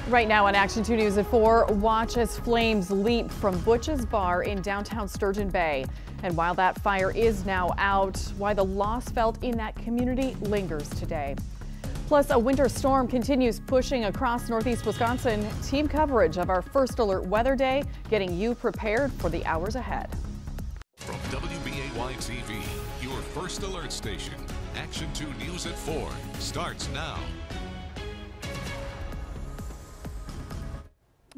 Right now on Action 2 News at 4, watch as flames leap from Butch's Bar in downtown Sturgeon Bay. And while that fire is now out, why the loss felt in that community lingers today. Plus, a winter storm continues pushing across northeast Wisconsin. Team coverage of our First Alert Weather Day, getting you prepared for the hours ahead. From WBAY TV, your First Alert station, Action 2 News at 4 starts now.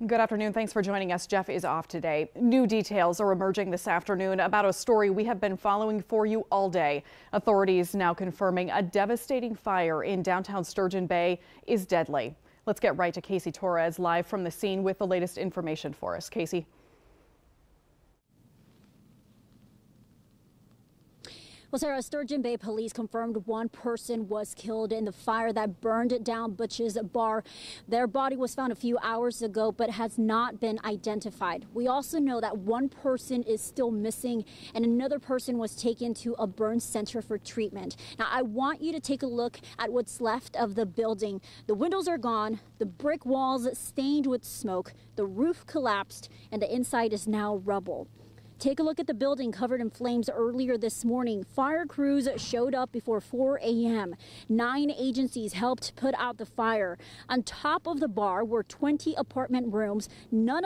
Good afternoon. Thanks for joining us. Jeff is off today. New details are emerging this afternoon about a story we have been following for you all day. Authorities now confirming a devastating fire in downtown Sturgeon Bay is deadly. Let's get right to Casey Torres live from the scene with the latest information for us. Casey. Well, Sarah, Sturgeon Bay police confirmed one person was killed in the fire that burned down Butch's Bar. Their body was found a few hours ago, but has not been identified. We also know that one person is still missing and another person was taken to a burn center for treatment. Now, I want you to take a look at what's left of the building. The windows are gone, the brick walls stained with smoke, the roof collapsed, and the inside is now rubble. Take a look at the building covered in flames earlier this morning. Fire crews showed up before 4 a.m. 9 agencies helped put out the fire. On top of the bar were 20 apartment rooms. 9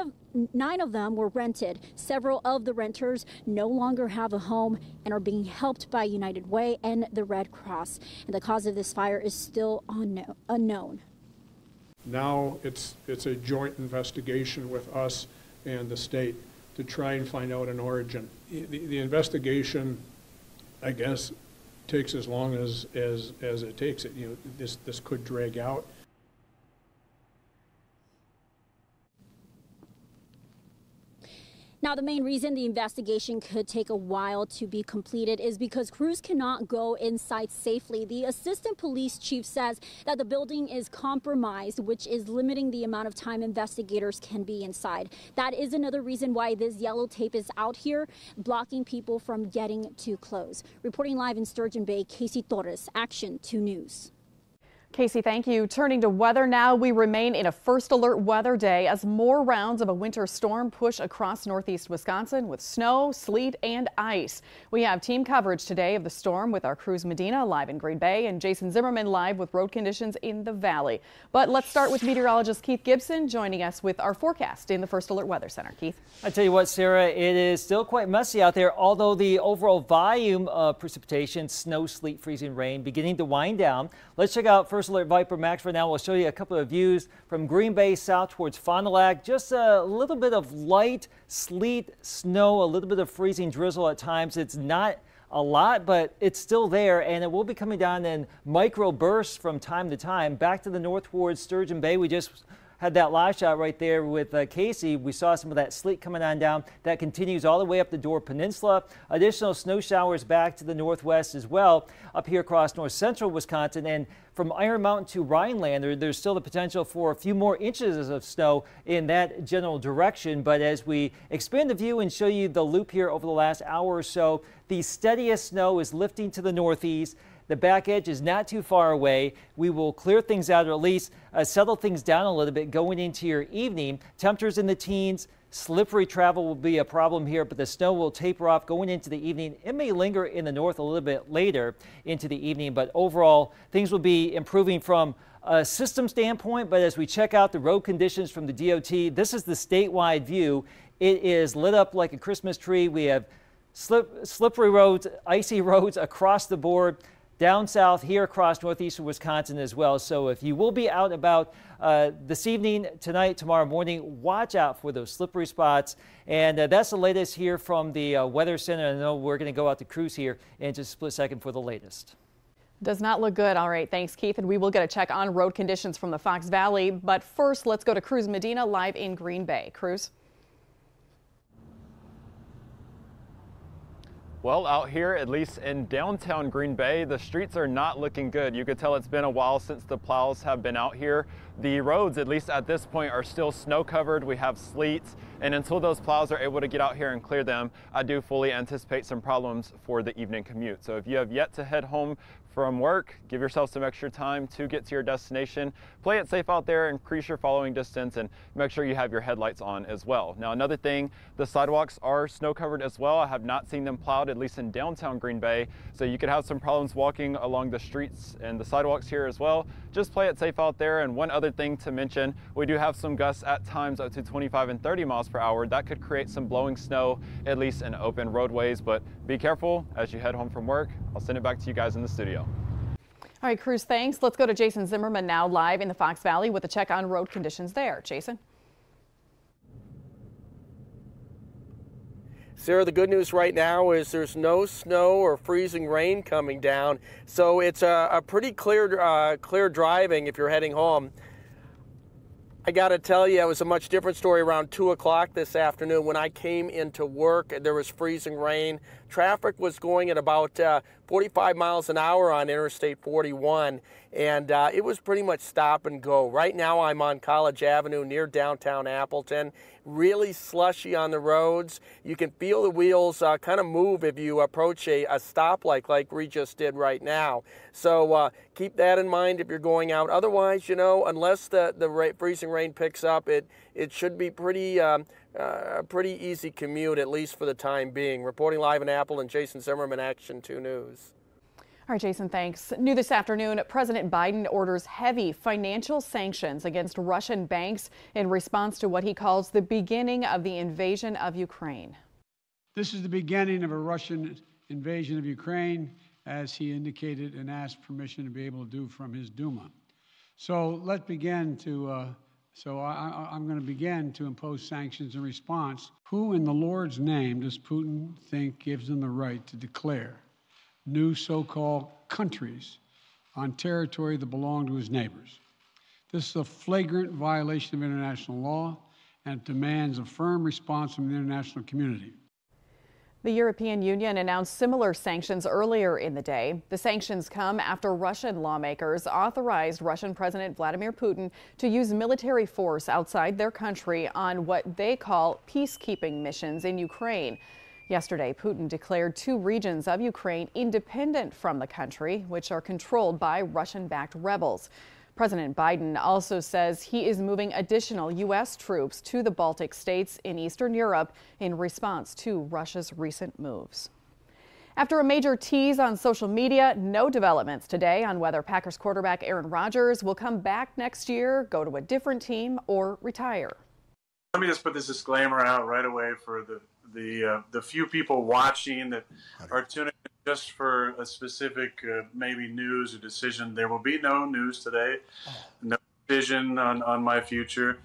of them were rented. Several of the renters no longer have a home and are being helped by United Way and the Red Cross. And the cause of this fire is still unknown. Now it's a joint investigation with us and the state to try and find out an origin. The investigation, I guess, takes as long as it takes. This could drag out. Now, the main reason the investigation could take a while to be completed is because crews cannot go inside safely. The assistant police chief says that the building is compromised, which is limiting the amount of time investigators can be inside. That is another reason why this yellow tape is out here, blocking people from getting too close. Reporting live in Sturgeon Bay, Casey Torres, Action 2 News. Casey, thank you. Turning to weather now, we remain in a First Alert Weather Day as more rounds of a winter storm push across northeast Wisconsin with snow, sleet, and ice. We have team coverage today of the storm with our Cruz Medina live in Green Bay and Jason Zimmerman live with road conditions in the valley. But let's start with meteorologist Keith Gibson joining us with our forecast in the First Alert Weather Center. Keith. I tell you what, Sarah, it is still quite messy out there, although the overall volume of precipitation, snow, sleet, freezing rain beginning to wind down. Let's check out First Alert Viper Max for now. We'll show you a couple of views from Green Bay south towards Fond du Lac. Just a little bit of light sleet, snow, a little bit of freezing drizzle at times. It's not a lot, but it's still there, and it will be coming down in micro bursts from time to time. Back to the north towards Sturgeon Bay. We just had that live shot right there with Casey. We saw some of that sleet coming on down. That continues all the way up the Door Peninsula. Additional snow showers back to the northwest as well, up here across north central Wisconsin. And from Iron Mountain to Rhineland, there's still the potential for a few more inches of snow in that general direction. But as we expand the view and show you the loop here over the last hour or so, the steadiest snow is lifting to the northeast. The back edge is not too far away. We will clear things out, or at least settle things down a little bit going into your evening. Temperatures in the teens. Slippery travel will be a problem here, but the snow will taper off going into the evening. It may linger in the north a little bit later into the evening, but overall things will be improving from a system standpoint. But as we check out the road conditions from the DOT, this is the statewide view. It is lit up like a Christmas tree. We have slippery roads, icy roads across the board. Down south here across northeastern Wisconsin as well. So if you will be out about this evening, tonight, tomorrow morning, watch out for those slippery spots. And that's the latest here from the Weather Center. I know we're going to go out to Cruz here in just a split second for the latest. Does not look good. All right, thanks, Keith. And we will get a check on road conditions from the Fox Valley. But first, let's go to Cruz Medina live in Green Bay. Cruz. Well, out here, at least in downtown Green Bay, the streets are not looking good. You could tell it's been a while since the plows have been out here. The roads, at least at this point, are still snow covered. We have sleet, and until those plows are able to get out here and clear them, I do fully anticipate some problems for the evening commute. So if you have yet to head home from work, give yourself some extra time to get to your destination. Play it safe out there, increase your following distance, and make sure you have your headlights on as well. Now, another thing, the sidewalks are snow covered as well. I have not seen them plowed, at least in downtown Green Bay, so you could have some problems walking along the streets and the sidewalks here as well. Just play it safe out there. And one other thing to mention, we do have some gusts at times up to 25 and 30 miles per hour. That could create some blowing snow, at least in open roadways, but be careful as you head home from work. I'll send it back to you guys in the studio. All right, Cruz, thanks. Let's go to Jason Zimmerman now, live in the Fox Valley with a check on road conditions there. Jason? Sarah, the good news right now is there's no snow or freezing rain coming down, so it's a pretty clear driving if you're heading home. I got to tell you, it was a much different story around 2 o'clock this afternoon when I came into work. There was freezing rain. Traffic was going at about 45 miles an hour on Interstate 41, and it was pretty much stop and go. Right now I'm on College Avenue near downtown Appleton. Really slushy on the roads. You can feel the wheels kind of move if you approach a stoplight like we just did right now. So keep that in mind if you're going out. Otherwise, you know, unless the freezing rain picks up, it should be pretty easy commute, at least for the time being. Reporting live in Appleton, Jason Zimmerman, Action 2 News. All right, Jason, thanks. New this afternoon, President Biden orders heavy financial sanctions against Russian banks in response to what he calls the beginning of the invasion of Ukraine. This is the beginning of a Russian invasion of Ukraine, as he indicated and asked permission to be able to do from his Duma. So let's begin to, I'm going to begin to impose sanctions in response. Who in the Lord's name does Putin think gives him the right to declare new so-called countries on territory that belong to his neighbors? This is a flagrant violation of international law, and it demands a firm response from the international community. The European Union announced similar sanctions earlier in the day. The sanctions come after Russian lawmakers authorized Russian President Vladimir Putin to use military force outside their country on what they call peacekeeping missions in Ukraine. Yesterday, Putin declared 2 regions of Ukraine independent from the country, which are controlled by Russian-backed rebels. President Biden also says he is moving additional U.S. troops to the Baltic states in Eastern Europe in response to Russia's recent moves. After a major tease on social media, no developments today on whether Packers quarterback Aaron Rodgers will come back next year, go to a different team, or retire. Let me just put this disclaimer out right away for the few people watching that are tuning in just for a specific maybe news or decision. There will be no news today, no decision on my future.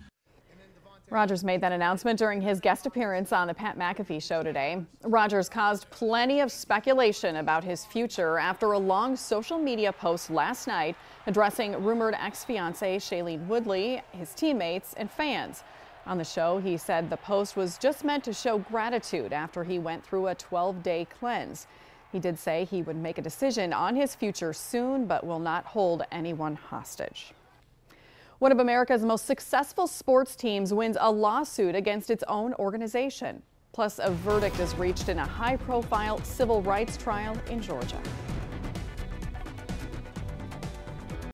Rodgers made that announcement during his guest appearance on the Pat McAfee show today. Rodgers caused plenty of speculation about his future after a long social media post last night addressing rumored ex-fiancée Shailene Woodley, his teammates, and fans. On the show, he said the post was just meant to show gratitude after he went through a 12-day cleanse. He did say he would make a decision on his future soon, but will not hold anyone hostage. One of America's most successful sports teams wins a lawsuit against its own organization. Plus, a verdict is reached in a high-profile civil rights trial in Georgia.